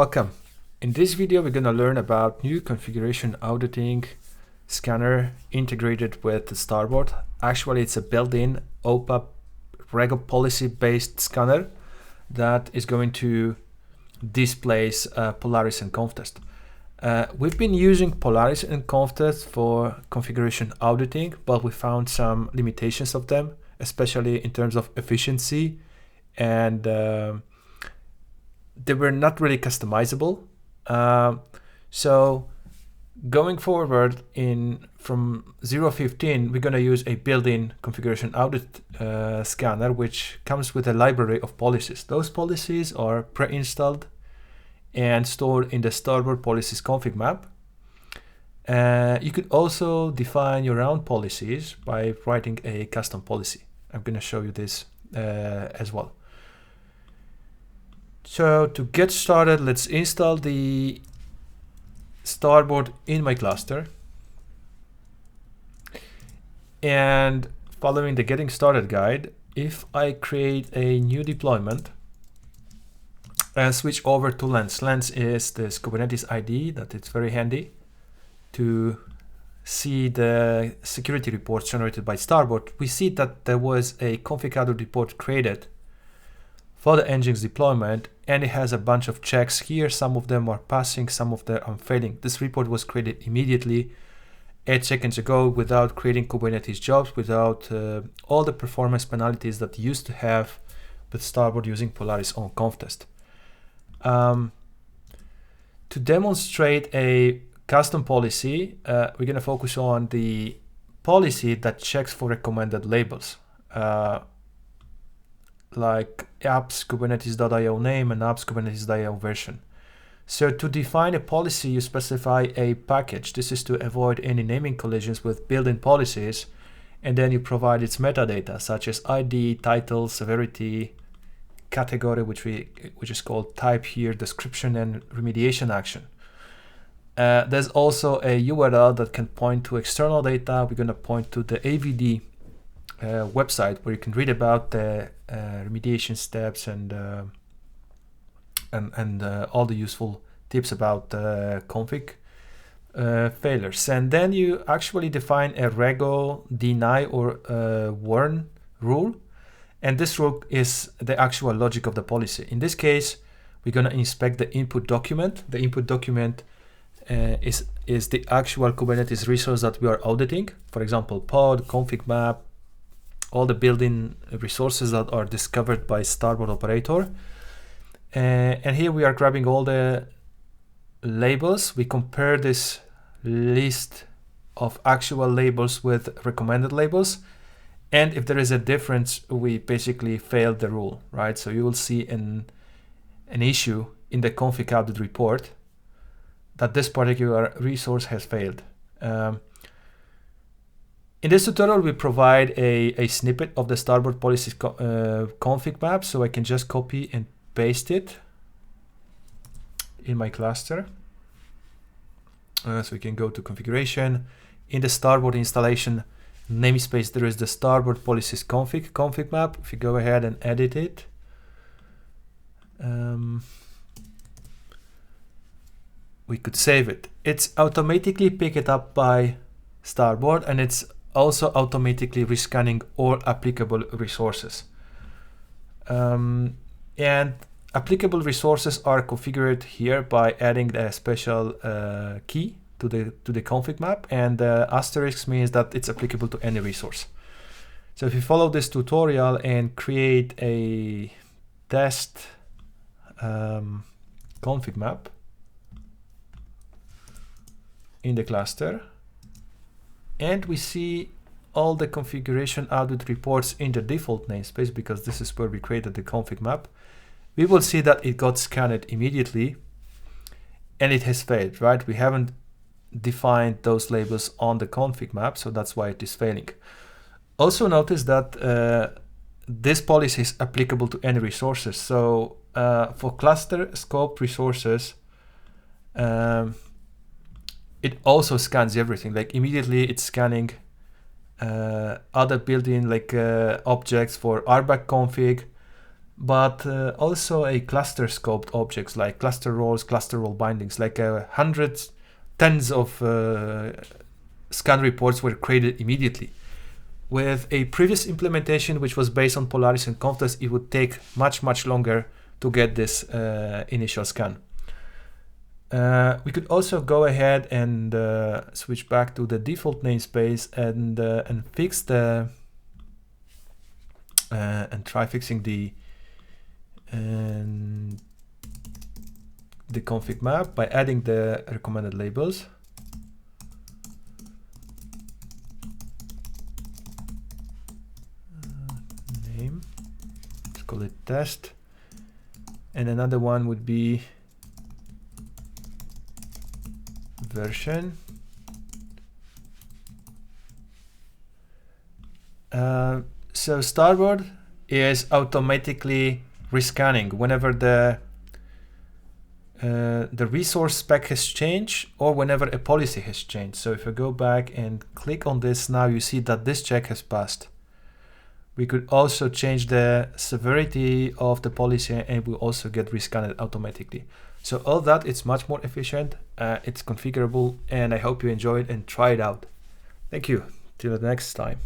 Welcome. In this video, we're going to learn about new configuration auditing scanner integrated with the Starboard. Actually, it's a built-in OPA Rego policy-based scanner that is going to displace Polaris and Conftest. We've been using Polaris and Conftest for configuration auditing, but we found some limitations of them, especially in terms of efficiency, and they were not really customizable. So going forward from 0.15, we're going to use a built-in configuration audit scanner, which comes with a library of policies. Those policies are pre-installed and stored in the Starboard policies config map. You could also define your own policies by writing a custom policy. I'm going to show you this as well. So to get started, let's install the Starboard in my cluster. And following the getting started guide, if I create a new deployment and switch over to Lens. Lens is this Kubernetes ID that it's very handy to see the security reports generated by Starboard. We see that there was a config audit report created for the Nginx deployment, and it has a bunch of checks here. Some of them are passing, some of them are failing. This report was created immediately 8 seconds ago without creating Kubernetes jobs, without all the performance penalties that you used to have with Starboard using Polaris on Conftest. To demonstrate a custom policy, we're going to focus on the policy that checks for recommended labels. Like apps kubernetes.io name and apps kubernetes.io version. So to define a policy, you specify a package. This is to avoid any naming collisions with built-in policies, and then you provide its metadata such as ID, title, severity, category, which is called type here, description, and remediation action. There's also a URL that can point to external data. We're going to point to the AVD website where you can read about the remediation steps and all the useful tips about config failures. And then you actually define a Rego deny or warn rule, and this rule is the actual logic of the policy. In this case, we're going to inspect the input document. The input document is the actual Kubernetes resource that we are auditing. For example, pod, config map, all the built-in resources that are discovered by Starboard operator. And here we are grabbing all the labels. We compare this list of actual labels with recommended labels. And if there is a difference, we basically failed the rule, right? So you will see an issue in the config audit report that this particular resource has failed. In this tutorial, we provide a snippet of the Starboard policies config map, so I can just copy and paste it in my cluster. So we can go to configuration. In the Starboard installation namespace, there is the Starboard policies config map. If you go ahead and edit it, we could save it. It's automatically picked up by Starboard, and it's also automatically rescanning all applicable resources. And applicable resources are configured here by adding a special key to the config map, and the asterisk means that it's applicable to any resource. So if you follow this tutorial and create a test config map in the cluster, and we see all the configuration audit reports in the default namespace, because this is where we created the config map, we will see that it got scanned immediately and it has failed, right? We haven't defined those labels on the config map, so that's why it is failing. Also notice that this policy is applicable to any resources. So for cluster scope resources, it also scans everything. Like immediately it's scanning other built-in like objects for RBAC config, but also a cluster scoped objects like cluster roles, cluster role bindings, like hundreds, tens of scan reports were created immediately. With a previous implementation, which was based on Polaris and Confluence, it would take much longer to get this initial scan. We could also go ahead and switch back to the default namespace and fix the and try fixing the config map by adding the recommended labels. Name, let's call it test, and another one would be version. So Starboard is automatically rescanning whenever the resource spec has changed or whenever a policy has changed. So if I go back and click on this now, you see that this check has passed. We could also change the severity of the policy and it will also get rescanned automatically. So all that, it's much more efficient, it's configurable, and I hope you enjoy it and try it out. Thank you. Till the next time.